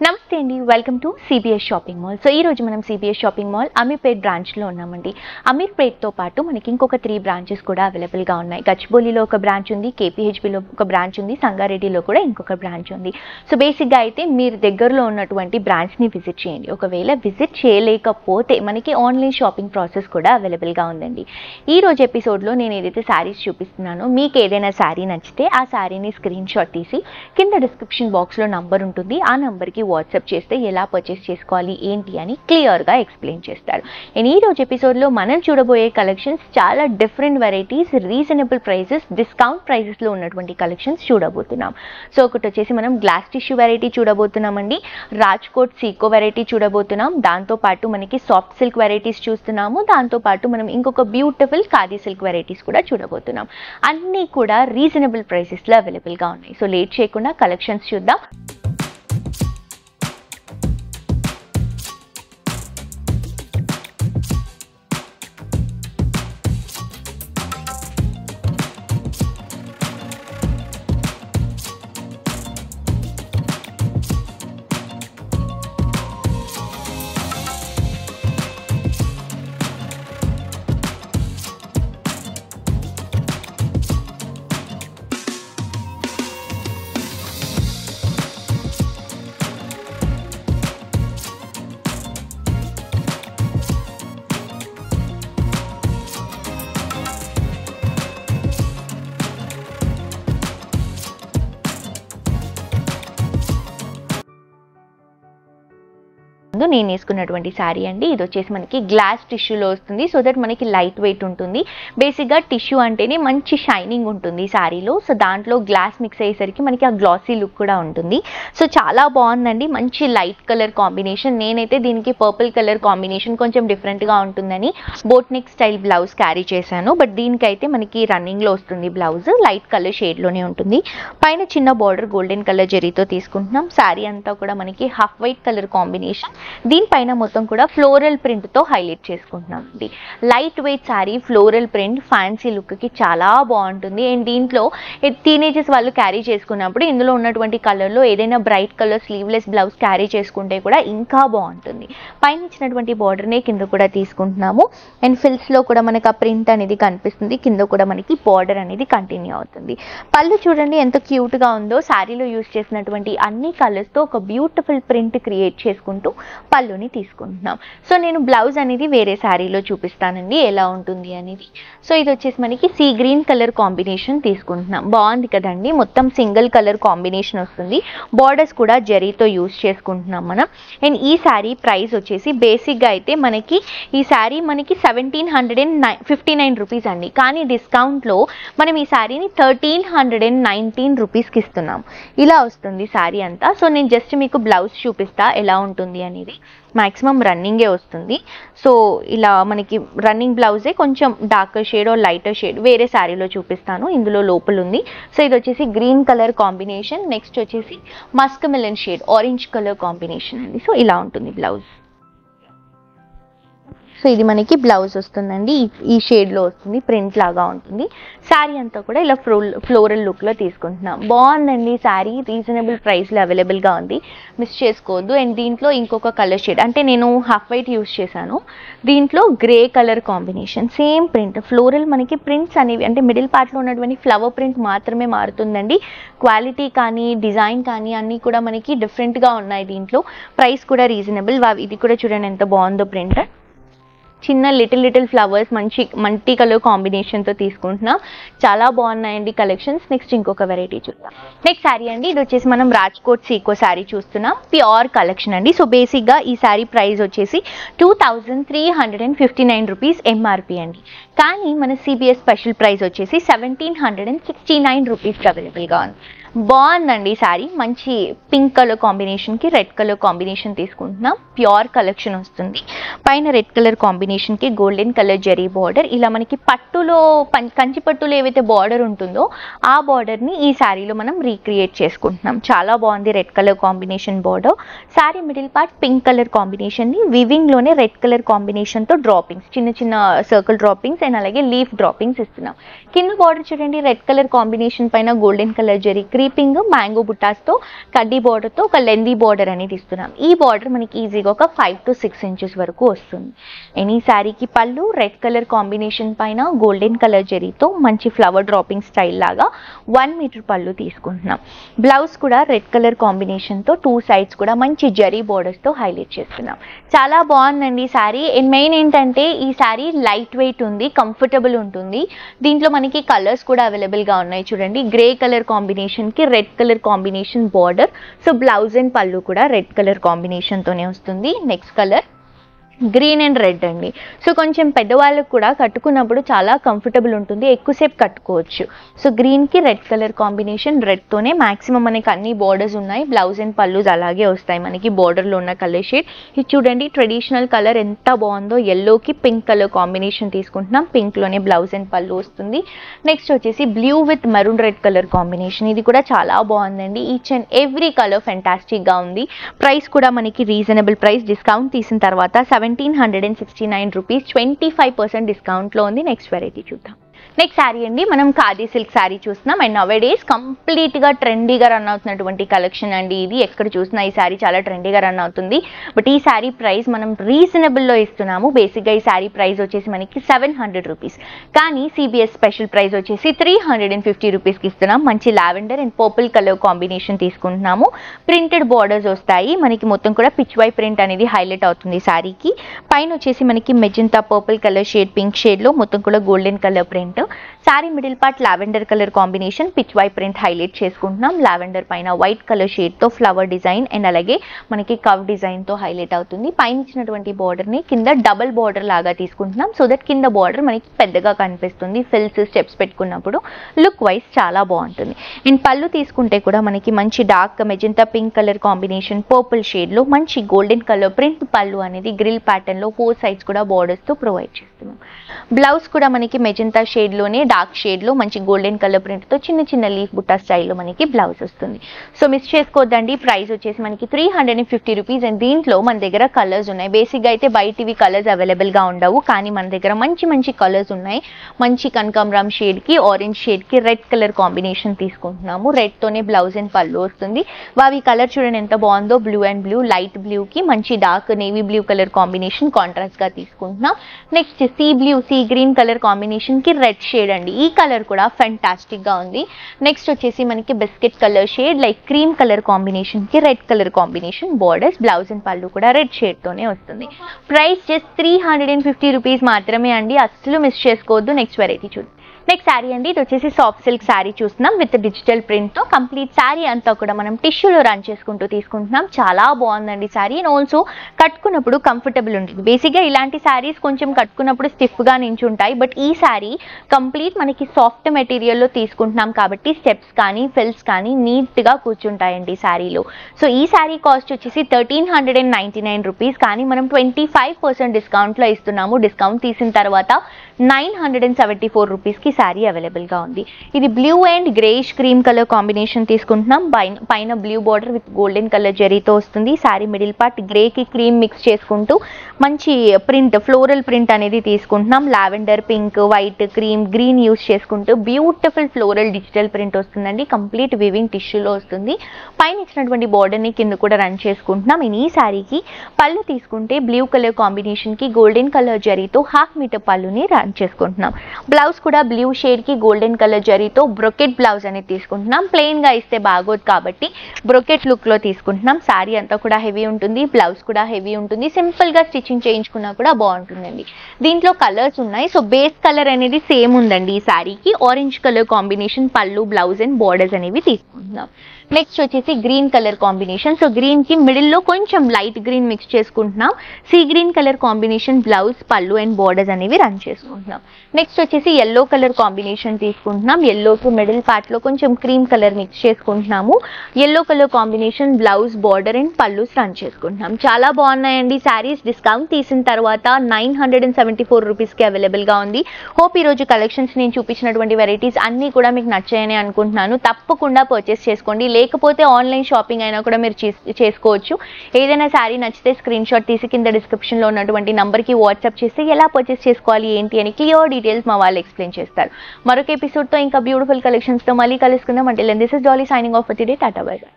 నమస్తే అండి, welcome to CBS shopping mall. So ఈ రోజు మనం సిబిఎస్ షాపింగ్ మాల్ అమీర్పేట్ బ్రాంచ్లో ఉన్నామండి. అమీర్పేట్తో పాటు మనకి ఇంకొక 3 బ్రాంచెస్ కూడా అవైలబుల్గా ఉన్నాయి. గచ్చిబౌలిలో ఒక బ్రాంచ్ ఉంది, కేపీహెచ్బిలో ఒక బ్రాంచ్ ఉంది, సంగారెడ్డిలో కూడా ఇంకొక బ్రాంచ్ ఉంది. సో బేసిక్గా అయితే మీరు దగ్గరలో ఉన్నటువంటి బ్రాంచ్ని విజిట్ చేయండి. ఒకవేళ విజిట్ చేయలేకపోతే మనకి ఆన్లైన్ షాపింగ్ ప్రాసెస్ కూడా అవైలబుల్గా ఉందండి. ఈ రోజు ఎపిసోడ్లో నేను ఏదైతే శారీస్ చూపిస్తున్నానో మీకు ఏదైనా శారీ నచ్చితే ఆ శారీని స్క్రీన్ షాట్ తీసి కింద డిస్క్రిప్షన్ బాక్స్లో నంబర్ ఉంటుంది, ఆ నంబర్కి వాట్సాప్ చేస్తే ఎలా పర్చేస్ చేసుకోవాలి ఏంటి అని క్లియర్గా ఎక్స్ప్లెయిన్ చేస్తారు. అండ్ ఈ రోజు ఎపిసోడ్లో మనం చూడబోయే కలెక్షన్స్ చాలా different varieties, reasonable prices, discount ప్రైజెస్లో ఉన్నటువంటి కలెక్షన్స్ చూడబోతున్నాం. సో ఒకటి వచ్చేసి మనం గ్లాస్ టిష్యూ వెరైటీ చూడబోతున్నామండి, రాజ్కోట్ సీకో వెరైటీ చూడబోతున్నాం, దాంతోపాటు మనకి సాఫ్ట్ సిల్క్ వెరైటీస్ చూస్తున్నాము, దాంతోపాటు మనం ఇంకొక బ్యూటిఫుల్ ఖాదీ సిల్క్ వెరైటీస్ కూడా చూడబోతున్నాం. అన్నీ కూడా రీజనబుల్ ప్రైసెస్లో అవైలబుల్గా ఉన్నాయి. సో లేట్ చేయకుండా కలెక్షన్స్ చూద్దాం. నేను వేసుకున్నటువంటి శారీ అండి, ఇది వచ్చేసి మనకి గ్లాస్ టిష్యూలో వస్తుంది. సో దట్ మనకి లైట్ వెయిట్ ఉంటుంది. బేసిక్గా టిష్యూ అంటేనే మంచి షైనింగ్ ఉంటుంది శారీలో. సో దాంట్లో గ్లాస్ మిక్స్ అయ్యేసరికి మనకి ఆ గ్లాసీ లుక్ కూడా ఉంటుంది. సో చాలా బాగుందండి, మంచి లైట్ కలర్ కాంబినేషన్. నేనైతే దీనికి పర్పుల్ కలర్ కాంబినేషన్ కొంచెం డిఫరెంట్గా ఉంటుందని boat neck style blouse carry చేశాను. బట్ దీనికైతే మనకి రన్నింగ్లో వస్తుంది బ్లౌజ్, లైట్ కలర్ షేడ్లోనే ఉంటుంది. పైన చిన్న బార్డర్ గోల్డెన్ కలర్ జరీతో తీసుకుంటున్నాం. శారీ అంతా కూడా మనకి హాఫ్ వైట్ కలర్ కాంబినేషన్, దీనిపైన మొత్తం కూడా ఫ్లోరల్ ప్రింట్తో హైలైట్ చేసుకుంటున్నాం అండి. Light weight sari, floral print, fancy లుక్కి చాలా బాగుంటుంది. అండ్ దీంట్లో టీనేజర్స్ వాళ్ళు క్యారీ చేసుకున్నప్పుడు ఇందులో ఉన్నటువంటి కలర్లో ఏదైనా bright colour sleeveless blouse carry చేసుకుంటే కూడా ఇంకా బాగుంటుంది. పైన ఇచ్చినటువంటి బార్డర్నే కింద కూడా తీసుకుంటున్నాము. అండ్ ఫిల్స్లో కూడా మనకి ఆ ప్రింట్ అనేది కనిపిస్తుంది, కింద కూడా మనకి బార్డర్ అనేది కంటిన్యూ అవుతుంది. పళ్ళు చూడండి ఎంత క్యూట్గా ఉందో. శారీలో యూజ్ చేసినటువంటి అన్ని కలర్స్తో ఒక బ్యూటిఫుల్ ప్రింట్ క్రియేట్ చేసుకుంటూ పళ్ళుని తీసుకుంటున్నాం. సో నేను బ్లౌజ్ అనేది వేరే శారీలో చూపిస్తానండి ఎలా ఉంటుంది అనేది. సో ఇది వచ్చేసి మనకి సీ గ్రీన్ కలర్ కాంబినేషన్ తీసుకుంటున్నాం. బాగుంది కదండి, మొత్తం సింగిల్ కలర్ కాంబినేషన్ వస్తుంది. బార్డర్స్ కూడా జరీతో యూజ్ చేసుకుంటున్నాం మనం. అండ్ ఈ శారీ ప్రైస్ వచ్చేసి బేసిక్గా అయితే మనకి ఈ శారీ మనకి 1759 రూపీస్ అండి. కానీ డిస్కౌంట్లో మనం ఈ శారీని 1319 రూపీస్కి ఇస్తున్నాం. ఇలా వస్తుంది శారీ అంతా. సో నేను జస్ట్ మీకు బ్లౌజ్ చూపిస్తా ఎలా ఉంటుంది అనేది. మ్యాక్సిమం రన్నింగే వస్తుంది. సో ఇలా మనకి రన్నింగ్ బ్లౌజే కొంచెం darker shade are lighter shade వేరే శారీలో చూపిస్తాను, ఇందులో లోపల ఉంది. సో ఇది వచ్చేసి గ్రీన్ కలర్ కాంబినేషన్, నెక్స్ట్ వచ్చేసి Musk melon shade orange colour combination అండి. సో ఇలా ఉంటుంది బ్లౌజ్. సో ఇది మనకి బ్లౌజ్ వస్తుందండి, ఈ షేడ్లో వస్తుంది, ప్రింట్ లాగా ఉంటుంది. శారీ అంతా కూడా ఇలా ఫ్లోరల్ లుక్లో తీసుకుంటున్నాం. బాగుందండి శారీ, రీజనబుల్ ప్రైస్లో అవైలబుల్గా ఉంది, మిస్ చేసుకోవద్దు. అండ్ దీంట్లో ఇంకొక కలర్ షేడ్ అంటే నేను హాఫ్ వైట్ యూస్ చేశాను, దీంట్లో grey colour combination, same print floral. మనకి ప్రింట్స్ అనేవి అంటే మిడిల్ పార్ట్లో ఉన్నటువంటి ఫ్లవర్ ప్రింట్ మాత్రమే మారుతుందండి. క్వాలిటీ కానీ డిజైన్ కానీ అన్నీ కూడా మనకి డిఫరెంట్గా ఉన్నాయి. దీంట్లో ప్రైస్ కూడా రీజనబుల్. ఇది కూడా చూడండి ఎంత బాగుందో ప్రింట్, చిన్న లిటిల్ ఫ్లవర్స్ మంచి మల్టీ కలర్ కాంబినేషన్తో తీసుకుంటున్నాం. చాలా బాగున్నాయండి కలెక్షన్స్. నెక్స్ట్ ఇంకొక వెరైటీ చూద్దాం. నెక్స్ట్ శారీ అండి, ఇది వచ్చేసి మనం రాజ్కోట్ సీకో శారీ చూస్తున్నాం, ప్యూర్ కలెక్షన్ అండి. సో బేసిక్గా ఈ శారీ ప్రైస్ వచ్చేసి 2359 రూపీస్ ఎంఆర్పి అండి. కానీ మన సిబిఎస్ స్పెషల్ ప్రైస్ వచ్చేసి 1769 రూపీస్కి అవైలబుల్గా ఉంది. బాగుందండి శారీ, మంచి పింక్ కలర్ కాంబినేషన్కి రెడ్ కలర్ కాంబినేషన్ తీసుకుంటున్నాం. ప్యూర్ కలెక్షన్ వస్తుంది. పైన రెడ్ కలర్ కాంబినేషన్కి గోల్డెన్ కలర్ జరీ బార్డర్, ఇలా మనకి పట్టులో కంచి పట్టులో ఏవైతే బార్డర్ ఉంటుందో ఆ బార్డర్ని ఈ శారీలో మనం రీక్రియేట్ చేసుకుంటున్నాం. చాలా బాగుంది red colour combination border. Sari middle part pink colour కాంబినేషన్ని వివింగ్లోనే రెడ్ కలర్ కాంబినేషన్తో డ్రాపింగ్స్, చిన్న చిన్న సర్కిల్ డ్రాపింగ్స్ అండ్ అలాగే లీఫ్ డ్రాపింగ్స్ ఇస్తున్నాం. కింద బార్డర్ చూడండి రెడ్ కలర్ కాంబినేషన్ పైన golden colour zari creeping mango బుట్టాస్తో కడ్డీ బార్డర్తో ఒక లెందీ బార్డర్ అనేది ఇస్తున్నాం. ఈ బార్డర్ మనకి ఈజీగా ఒక 5 to 6 inches వరకు వస్తుంది. ఎనీ శారీకి పళ్ళు రెడ్ కలర్ కాంబినేషన్ పైన గోల్డెన్ కలర్ జరీతో మంచి ఫ్లవర్ డ్రాపింగ్ స్టైల్ లాగా 1 మీటర్ పళ్ళు తీసుకుంటున్నాం. బ్లౌజ్ కూడా రెడ్ కలర్ కాంబినేషన్తో 2 sides కూడా మంచి జరీ బోర్డర్స్తో హైలైట్ చేస్తున్నాం. చాలా బాగుందండి ఈ శారీ. అండ్ మెయిన్ ఏంటంటే ఈ శారీ లైట్ వెయిట్ ఉంది, కంఫర్టబుల్ ఉంటుంది. దీంట్లో మనకి కలర్స్ కూడా అవైలబుల్గా ఉన్నాయి. చూడండి, గ్రే కలర్ కాంబినేషన్కి red colour combination border. So blouse and పళ్ళు కూడా రెడ్ కలర్ కాంబినేషన్తోనే వస్తుంది. Next colour green and red అండి. సో కొంచెం పెద్దవాళ్ళకు కూడా కట్టుకున్నప్పుడు చాలా కంఫర్టబుల్ ఉంటుంది, ఎక్కువసేపు కట్టుకోవచ్చు. సో గ్రీన్కి రెడ్ కలర్ కాంబినేషన్, రెడ్తోనే మ్యాక్సిమం మనకి అన్ని బార్డర్స్ ఉన్నాయి. బ్లౌజ్ అండ్ పళ్ళుస్ అలాగే వస్తాయి మనకి బార్డర్లో ఉన్న కలర్ షేడ్. ఇది చూడండి, ట్రెడిషనల్ కలర్ ఎంత బాగుందో. ఎల్లోకి పింక్ కలర్ కాంబినేషన్ తీసుకుంటున్నాం. పింక్లోనే బ్లౌజ్ అండ్ పళ్ళు వస్తుంది. నెక్స్ట్ వచ్చేసి blue with maroon red colour combination. ఇది కూడా చాలా బాగుందండి. ఈచ్ అండ్ ఎవ్రీ కలర్ ఫెంటాస్టిక్గా ఉంది. ప్రైస్ కూడా మనకి రీజనబుల్ ప్రైస్, డిస్కౌంట్ తీసిన తర్వాత 1769 రూపీస్, 25% డిస్కౌంట్లో ఉంది. నెక్స్ట్ వెరైటీ చూద్దాం. నెక్స్ట్ శారీ అండి, మనం ఖాదీ సిల్క్ శారీ చూస్తున్నాం. అండ్ నవ్ డేస్ కంప్లీట్గా ట్రెండీగా రన్ అవుతున్నటువంటి కలెక్షన్ అండి ఇది. ఎక్కడ చూసినా ఈ శారీ చాలా ట్రెండీగా రన్ అవుతుంది. బట్ ఈ శారీ ప్రైస్ మనం రీజనబుల్లో ఇస్తున్నాము. బేసిక్గా ఈ శారీ ప్రైస్ వచ్చేసి మనకి 700 రూపీస్, కానీ సిబిఎస్ స్పెషల్ ప్రైస్ వచ్చేసి 350 రూపీస్కి ఇస్తున్నాం. మంచి lavender and purple colour combination తీసుకుంటున్నాము. ప్రింటెడ్ బార్డర్స్ వస్తాయి మనకి. మొత్తం కూడా పిచ్ వై ప్రింట్ అనేది హైలైట్ అవుతుంది శారీకి. పైన వచ్చేసి మనకి magenta purple colour shade, pink షేడ్లో మొత్తం కూడా golden colour print. Sari middle part lavender colour combination, పిచ్ వై ప్రింట్ హైలైట్ చేసుకుంటున్నాం. లావెండర్ పైన వైట్ కలర్ షేడ్తో ఫ్లవర్ డిజైన్ అండ్ అలాగే మనకి కవ్ డిజైన్తో హైలైట్ అవుతుంది. పైన ఇచ్చినటువంటి బార్డర్ని కింద డబల్ బార్డర్ లాగా తీసుకుంటున్నాం. సో దట్ కింద బార్డర్ మనకి పెద్దగా కనిపిస్తుంది. ఫిల్స్ స్టెప్స్ పెట్టుకున్నప్పుడు లుక్ వైజ్ చాలా బాగుంటుంది. అండ్ పళ్ళు తీసుకుంటే కూడా మనకి మంచి dark magenta pink colour combination, purple షేడ్లో మంచి గోల్డెన్ కలర్ ప్రింట్ పళ్ళు అనేది గ్రిల్ ప్యాటర్న్లో 4 sides కూడా బార్డర్స్తో ప్రొవైడ్ చేస్తున్నాం. బ్లౌజ్ కూడా మనకి మెజెంతా షేడ్లోనే డార్క్ షేడ్లో మంచి గోల్డెన్ కలర్ ప్రింట్తో చిన్న చిన్న లీఫ్ బుట్టా స్టైల్లో మనకి బ్లౌజ్ వస్తుంది. సో మిస్ చేసుకోవద్దండి. ప్రైస్ వచ్చేసి మనకి 350 రూపీస్. అండ్ దీంట్లో మన దగ్గర కలర్స్ ఉన్నాయి. బేసిక్గా అయితే బయటివి కలర్స్ అవైలబుల్గా ఉండవు, కానీ మన దగ్గర మంచి మంచి కలర్స్ ఉన్నాయి. మంచి కనకాంబరం షేడ్కి ఆరెంజ్ షేడ్కి రెడ్ కలర్ కాంబినేషన్ తీసుకుంటున్నాము. రెడ్తోనే బ్లౌజ్ అండ్ పళ్ళు వస్తుంది. వావి కలర్ చూడండి ఎంత బాగుందో. బ్లూ అండ్ బ్లూ, లైట్ బ్లూకి మంచి dark navy blue colour combination కాంట్రాస్ట్గా తీసుకుంటున్నాం. నెక్స్ట్ సీ గ్రీన్ కలర్ కాంబినేషన్కి రెడ్ షేడ్ అండి. ఈ కలర్ కూడా ఫెంటాస్టిక్గా ఉంది. నెక్స్ట్ వచ్చేసి మనకి biscuit colour shade, like cream colour కాంబినేషన్కి red colour combination borders, blouse and పళ్ళు కూడా రెడ్ షేడ్తోనే వస్తుంది. ప్రైస్ జస్ట్ 350 రూపీస్ మాత్రమే అండి, అస్సలు మిస్ చేసుకోవద్దు. నెక్స్ట్ వెరైటీ చూద్దాం. నెక్స్ట్ శారీ అండి, ఇది వచ్చేసి సాఫ్ట్ సిల్క్ శారీ చూస్తున్నాం విత్ డిజిటల్ ప్రింట్తో. కంప్లీట్ శారీ అంతా కూడా మనం టిష్యూలో రన్ చేసుకుంటూ తీసుకుంటున్నాం. చాలా బాగుందండి శారీ. అండ్ ఆల్సో కట్టుకున్నప్పుడు కంఫర్టబుల్ ఉంటుంది. బేసిక్గా ఇలాంటి శారీస్ కొంచెం కట్టుకున్నప్పుడు స్టిఫ్గా నించుంటాయి. బట్ ఈ శారీ కంప్లీట్ మనకి సాఫ్ట్ మెటీరియల్లో తీసుకుంటున్నాం కాబట్టి స్టెప్స్ కానీ ఫిల్స్ కానీ నీట్గా కూర్చుంటాయండి శారీలో. సో ఈ శారీ కాస్ట్ వచ్చేసి 1399 రూపీస్, కానీ మనం 25% డిస్కౌంట్లో ఇస్తున్నాము. డిస్కౌంట్ తీసిన తర్వాత 974 రూపీస్కి శారీ అవైలబుల్గా ఉంది. ఇది blue and greyish cream colour combination తీసుకుంటున్నాం. పైన blue border with golden colour జరీతో వస్తుంది. శారీ మిడిల్ పార్ట్ గ్రేకి క్రీమ్ మిక్స్ చేసుకుంటూ మంచి ప్రింట్, ఫ్లోరల్ ప్రింట్ అనేది తీసుకుంటున్నాం. Lavender, pink, white, cream, green use చేసుకుంటూ బ్యూటిఫుల్ ఫ్లోరల్ డిజిటల్ ప్రింట్ వస్తుందండి. కంప్లీట్ వివింగ్ టిష్యూలో వస్తుంది. పైన ఇచ్చినటువంటి బార్డర్ని కింద కూడా రన్ చేసుకుంటున్నాం. ఈ శారీకి పళ్ళు తీసుకుంటే బ్లూ కలర్ కాంబినేషన్కి గోల్డెన్ కలర్ జరీతో 1/2 మీటర్ పళ్ళుని రన్ చేసుకుంటున్నాం. బ్లౌజ్ కూడా బ్లూ షేడ్కి గోల్డెన్ కలర్ జరీతో బ్రొకెట్ బ్లౌజ్ అనేది తీసుకుంటున్నాం. ప్లెయిన్గా ఇస్తే బాగోదు కాబట్టి బ్రొకెట్ లుక్లో తీసుకుంటున్నాం. శారీ అంతా కూడా హెవీ ఉంటుంది, బ్లౌజ్ కూడా హెవీ ఉంటుంది. సింపుల్గా స్టిచ్చింగ్ చేయించుకున్నా కూడా బాగుంటుందండి. దీంట్లో కలర్స్ ఉన్నాయి. సో బేస్ కలర్ అనేది సేమ్ ఉందండి ఈ శారీకి. ఆరెంజ్ కలర్ కాంబినేషన్ పళ్ళు, బ్లౌజ్ అండ్ బార్డర్స్ అనేవి తీసుకుంటున్నాం. నెక్స్ట్ వచ్చేసి గ్రీన్ కలర్ కాంబినేషన్. సో గ్రీన్కి మిడిల్లో కొంచెం లైట్ గ్రీన్ మిక్స్ చేసుకుంటున్నాం. See green colour combination blouse, పళ్ళు అండ్ బార్డర్స్ అనేవి రన్ చేసుకుంటున్నాం. నెక్స్ట్ వచ్చేసి ఎల్లో కలర్ కాంబినేషన్ తీసుకుంటున్నాం. ఎల్లోకి మిడిల్ పార్ట్లో కొంచెం క్రీమ్ కలర్ మిక్స్ చేసుకుంటున్నాము. Yellow colour combination blouse, border and పళ్ళుస్ run చేసుకుంటున్నాం. చాలా బాగున్నాయండి శారీస్. డిస్కౌంట్ తీసిన తర్వాత 974 రూపీస్కి అవైలబుల్గా ఉంది. హోప్ ఈరోజు కలెక్షన్స్ నేను చూపించినటువంటి వెరైటీస్ అన్నీ కూడా మీకు నచ్చాయని అనుకుంటున్నాను. తప్పకుండా పర్చేస్ చేసుకోండి. లేకపోతే ఆన్లైన్ షాపింగ్ అయినా కూడా మీరు చేసుకోవచ్చు. ఏదైనా శారీ నచ్చితే స్క్రీన్ షాట్ తీసి కింద డిస్క్రిప్షన్లో ఉన్నటువంటి నంబర్కి వాట్సాప్ చేసి ఎలా పర్చేస్ చేసుకోవాలి ఏంటి అని క్లియర్ డీటెయిల్స్ మా వాళ్ళు ఎక్స్ప్లెయిన్ చేస్తారు. మరొక ఎపిసోడ్తో ఇంకా బ్యూటిఫుల్ కలెక్షన్స్తో మళ్ళీ కలుసుకుందాం. అంటే this is Dolly signing off for today. Tata bye by.